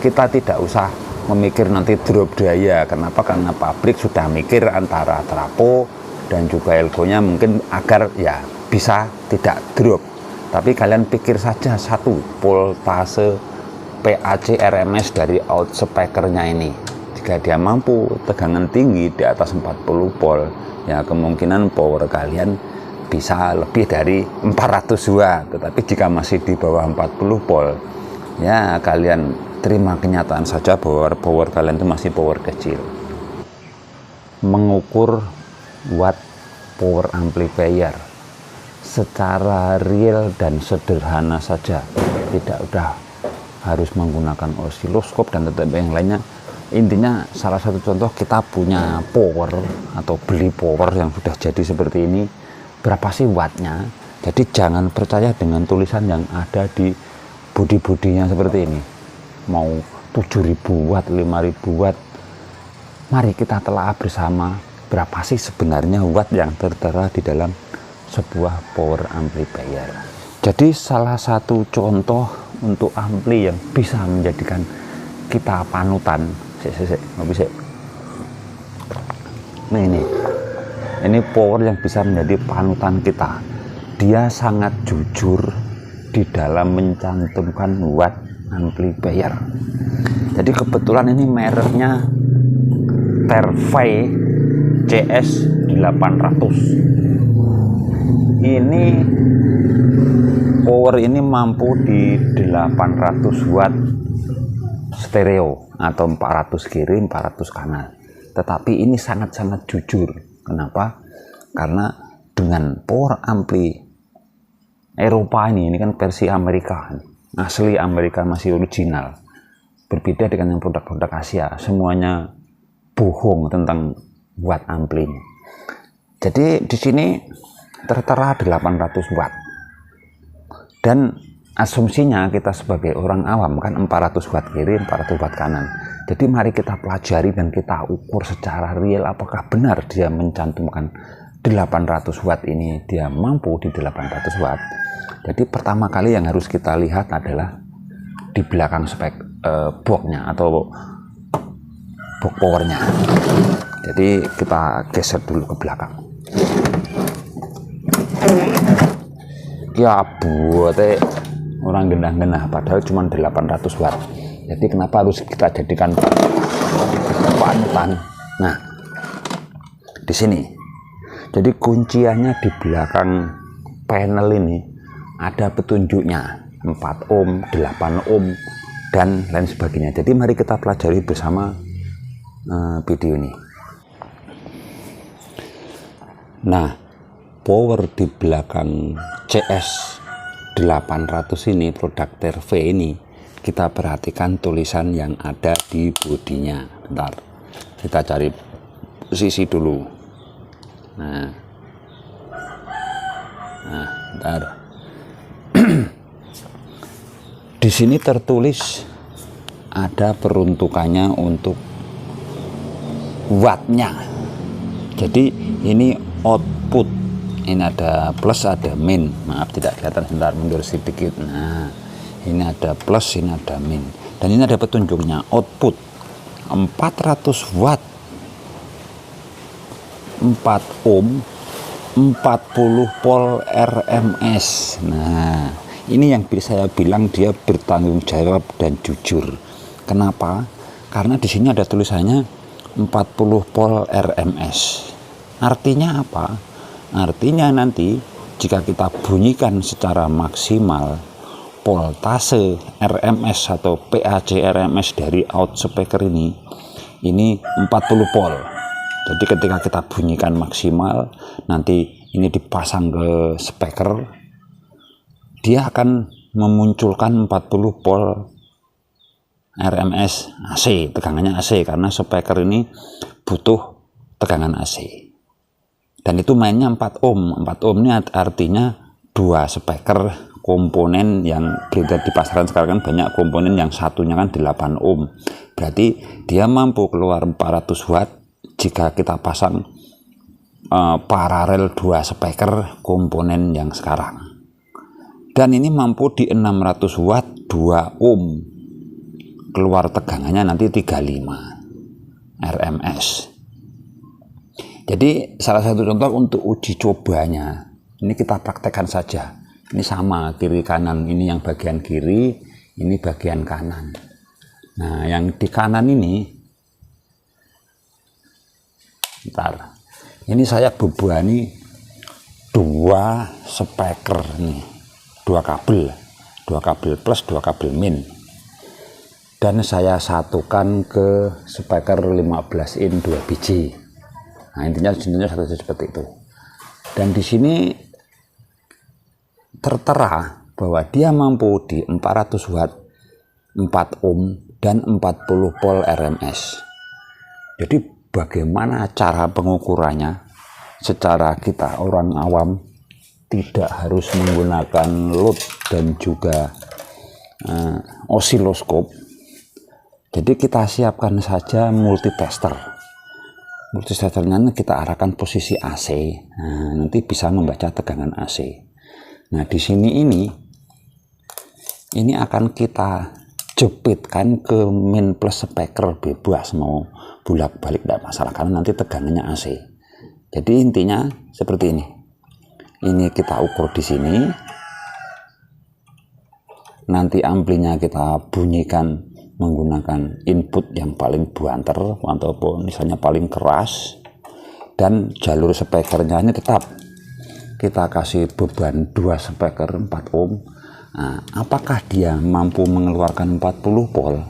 kita tidak usah memikir nanti drop daya. Kenapa? Karena pabrik sudah mikir antara trapo dan juga elgonya mungkin agar ya bisa tidak drop. Tapi kalian pikir saja satu voltase PAC RMS dari outspeakernya ini, jika dia mampu tegangan tinggi di atas 40 volt, ya kemungkinan power kalian bisa lebih dari 400 watt. Tetapi jika masih di bawah 40 volt, ya kalian terima kenyataan saja bahwa power kalian itu masih power kecil. Mengukur watt power amplifier secara real dan sederhana saja, tidak udah harus menggunakan osiloskop dan yang lainnya. Intinya salah satu contoh, kita punya power atau beli power yang sudah jadi seperti ini, berapa sih wattnya. Jadi jangan percaya dengan tulisan yang ada di bodi-bodinya seperti ini, mau 7000 watt, 5000 watt. Mari kita telah bersama berapa sih sebenarnya watt yang tertera di dalam sebuah power amplifier. Jadi salah satu contoh untuk ampli yang bisa menjadikan kita panutan. Nah, ini power yang bisa menjadi panutan kita. Dia sangat jujur di dalam mencantumkan watt amplifier. Jadi kebetulan ini mereknya Terfei CS 800. Ini power ini mampu di 800 watt stereo atau 400 kiri 400 kanan. Tetapi ini sangat-sangat jujur. Kenapa? Karena dengan power ampli Eropa ini kan versi Amerika, asli Amerika, masih original. Berbeda dengan yang produk-produk Asia, semuanya bohong tentang watt ampli. Jadi di sini tertera 800 watt. Dan asumsinya kita sebagai orang awam kan 400 watt kiri 400 watt kanan. Jadi mari kita pelajari dan kita ukur secara real apakah benar dia mencantumkan 800 watt ini, dia mampu di 800 watt. Jadi pertama kali yang harus kita lihat adalah di belakang spek boxnya atau box powernya. Jadi kita geser dulu ke belakang. Ya buatnya orang genah-genah, padahal cuma 800 watt. Jadi kenapa harus kita jadikan panutan? Nah, di sini. Jadi kunciannya di belakang panel ini ada petunjuknya 4 ohm, 8 ohm dan lain sebagainya. Jadi mari kita pelajari bersama video ini. Nah, power di belakang CS 800 ini, produk Terfei ini, kita perhatikan tulisan yang ada di bodinya. Bentar, kita cari posisi dulu. Nah bentar. Di sini tertulis ada peruntukannya untuk wattnya. Jadi ini output, ini ada plus ada min, maaf tidak kelihatan, sebentar mundur sedikit. Nah ini ada plus, ini ada min, dan ini ada petunjuknya output 400 watt 4 ohm 40 volt RMS. Nah ini yang saya bilang dia bertanggung jawab dan jujur. Kenapa? Karena di sini ada tulisannya 40 volt RMS. Artinya apa? Artinya nanti jika kita bunyikan secara maksimal voltase RMS atau PAC RMS dari outspeaker ini 40 volt. Jadi ketika kita bunyikan maksimal, nanti ini dipasang ke speaker, dia akan memunculkan 40 volt RMS AC, tegangannya AC, karena speaker ini butuh tegangan AC. Dan itu mainnya 4 ohm. 4 ohm ini artinya 2 speaker komponen yang beredar di pasaran sekarang kan banyak komponen, yang satunya kan 8 ohm. Berarti dia mampu keluar 400 watt jika kita pasang paralel 2 speaker komponen yang sekarang. Dan ini mampu di 600 watt 2 ohm. keluar tegangannya nanti 35 RMS. Jadi salah satu contoh untuk uji cobanya, ini kita praktekkan saja. Ini sama kiri kanan, ini yang bagian kiri, ini bagian kanan. Nah yang di kanan ini, bentar, ini saya bebani 2 speaker nih, 2 kabel plus 2 kabel min, dan saya satukan ke speaker 15 in 2 biji. Nah intinya satu seperti itu. Dan di sini tertera bahwa dia mampu di 400 watt, 4 ohm, dan 40 volt RMS. Jadi bagaimana cara pengukurannya? Secara kita orang awam tidak harus menggunakan load dan juga osiloskop. Jadi kita siapkan saja multitester. Multitesternya kita arahkan posisi AC. Nah, nanti bisa membaca tegangan AC. Nah, di sini ini akan kita jepitkan ke min plus speaker, bebas mau bolak-balik tidak masalah karena nanti tegangannya AC. Jadi intinya seperti ini. Ini kita ukur di sini. Nanti amplinya kita bunyikan menggunakan input yang paling banter ataupun misalnya paling keras, dan jalur speakernya ini tetap kita kasih beban 2 speaker 4 ohm. Nah, apakah dia mampu mengeluarkan 40 volt?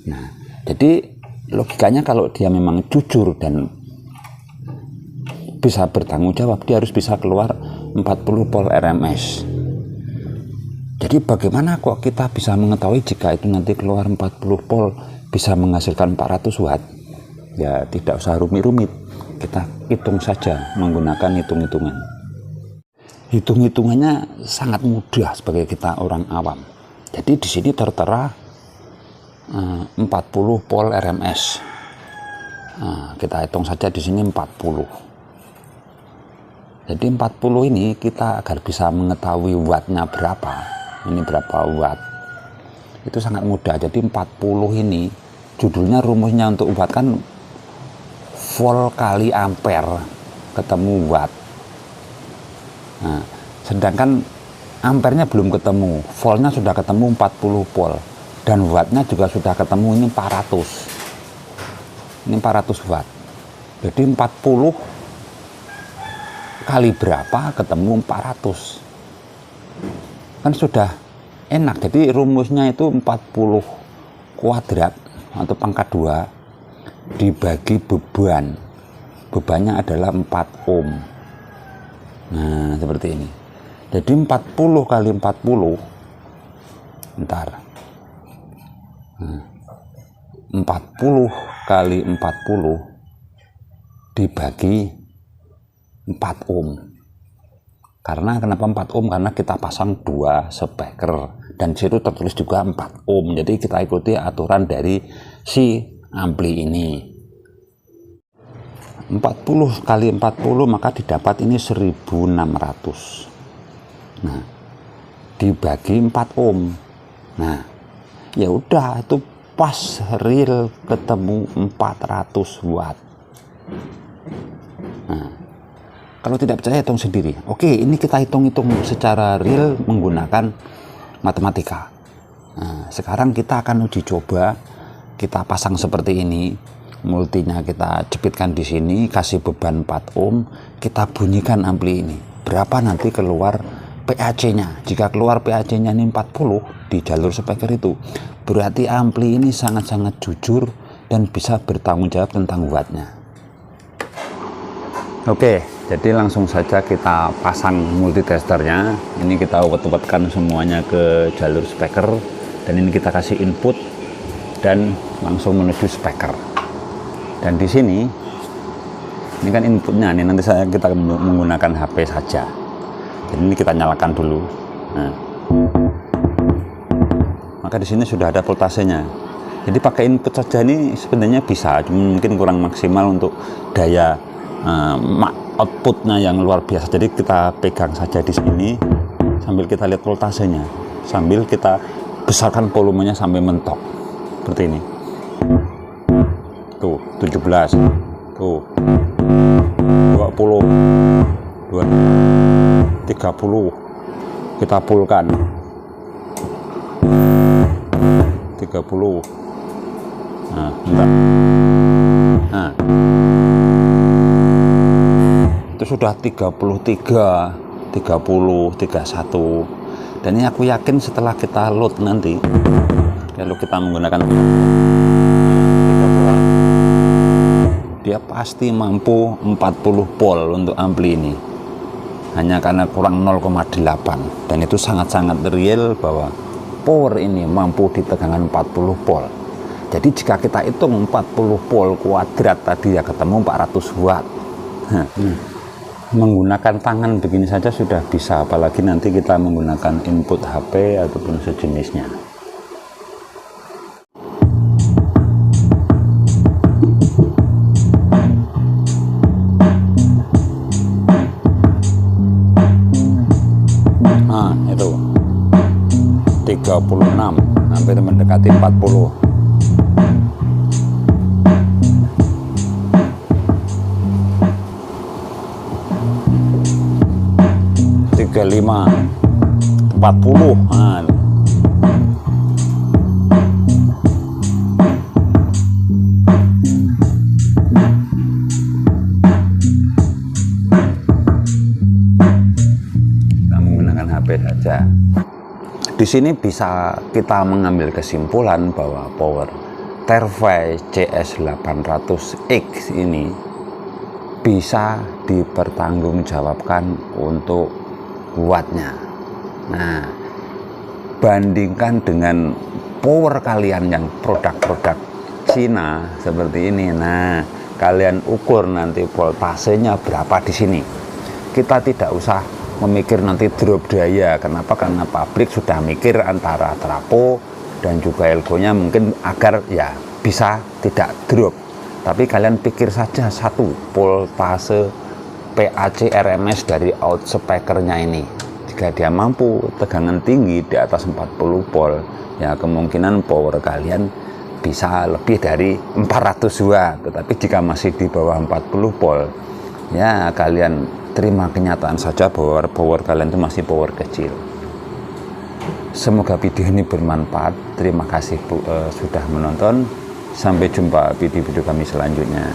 Nah, jadi logikanya kalau dia memang jujur dan bisa bertanggung jawab, dia harus bisa keluar 40 volt RMS. Jadi bagaimana kok kita bisa mengetahui jika itu nanti keluar 40 volt bisa menghasilkan 400 watt? Ya tidak usah rumit-rumit, kita hitung saja menggunakan hitung-hitungan. Hitung-hitungannya sangat mudah sebagai kita orang awam. Jadi di sini tertera 40 volt RMS. Nah, kita hitung saja di sini 40. Jadi 40 ini kita agar bisa mengetahui wattnya berapa. Ini berapa watt, itu sangat mudah. Jadi 40 ini judulnya, rumusnya untuk watt kan volt kali ampere ketemu watt. Nah, sedangkan ampernya belum ketemu, voltnya sudah ketemu 40 volt, dan wattnya juga sudah ketemu, ini 400. Ini 400 watt. Jadi 40 kali berapa ketemu 400. Kan sudah enak. Jadi rumusnya itu 40 kuadrat atau pangkat 2 dibagi beban. Bebannya adalah 4 ohm. Nah, seperti ini. Jadi 40 kali 40. Bentar. 40 kali 40 dibagi 4 ohm. Karena kenapa 4 ohm? Karena kita pasang 2 speaker dan situ tertulis juga 4 ohm. Jadi kita ikuti aturan dari si ampli ini. 40 kali 40 maka didapat ini 1600. Nah, dibagi 4 ohm. Nah, ya udah itu pas real ketemu 400 watt. Nah, kalau tidak percaya hitung sendiri. Oke, ini kita hitung-hitung secara real menggunakan matematika. Nah, sekarang kita akan uji coba. Kita pasang seperti ini. Multinya kita jepitkan di sini, kasih beban 4 ohm, kita bunyikan ampli ini. Berapa nanti keluar PAC-nya? Jika keluar PAC-nya ini 40 di jalur speaker itu, berarti ampli ini sangat-sangat jujur dan bisa bertanggung jawab tentang wattnya. Oke, jadi langsung saja kita pasang multitesternya. Ini kita ulet-uletkan semuanya ke jalur speaker, dan ini kita kasih input dan langsung menuju speaker. Dan di sini, ini kan inputnya, ini nanti kita menggunakan HP saja. Jadi ini kita nyalakan dulu. Nah, maka di sini sudah ada voltasenya. Jadi pakai input saja ini sebenarnya bisa, cuma mungkin kurang maksimal untuk daya outputnya yang luar biasa. Jadi kita pegang saja di sini sambil kita lihat voltasenya, sambil kita besarkan volumenya sampai mentok. seperti ini. Tuh 17, tuh 20, 30, kita pulkan 30. Nah, bentar. Nah, itu sudah 33, 30, 31. Dan ini aku yakin setelah kita load nanti, lalu kita menggunakan 30, dia pasti mampu 40 volt untuk ampli ini. Hanya karena kurang 0,8, dan itu sangat-sangat real bahwa power ini mampu di tegangan 40 volt. Jadi jika kita hitung 40 volt kuadrat tadi ya ketemu 400 watt. Menggunakan tangan begini saja sudah bisa, apalagi nanti kita menggunakan input HP ataupun sejenisnya. Nah, itu 36, hampir mendekati 40. 35, 40. Nah. Kita menggunakan HP saja. Di sini bisa kita mengambil kesimpulan bahwa power Terfy CS800X ini bisa dipertanggungjawabkan untuk wattnya. Nah, bandingkan dengan power kalian yang produk-produk Cina seperti ini. Nah, kalian ukur nanti voltasenya berapa di sini. Kita tidak usah memikir nanti drop daya. Kenapa? Karena pabrik sudah mikir antara trapo dan juga elbonya mungkin agar ya bisa tidak drop. Tapi kalian pikir saja satu voltase PAC RMS dari out speakernya ini. Jika dia mampu tegangan tinggi di atas 40 volt, ya kemungkinan power kalian bisa lebih dari 400 watt. Tetapi jika masih di bawah 40 volt, ya kalian terima kenyataan saja bahwa power kalian itu masih power kecil. Semoga video ini bermanfaat. Terima kasih sudah menonton. Sampai jumpa video-video kami selanjutnya.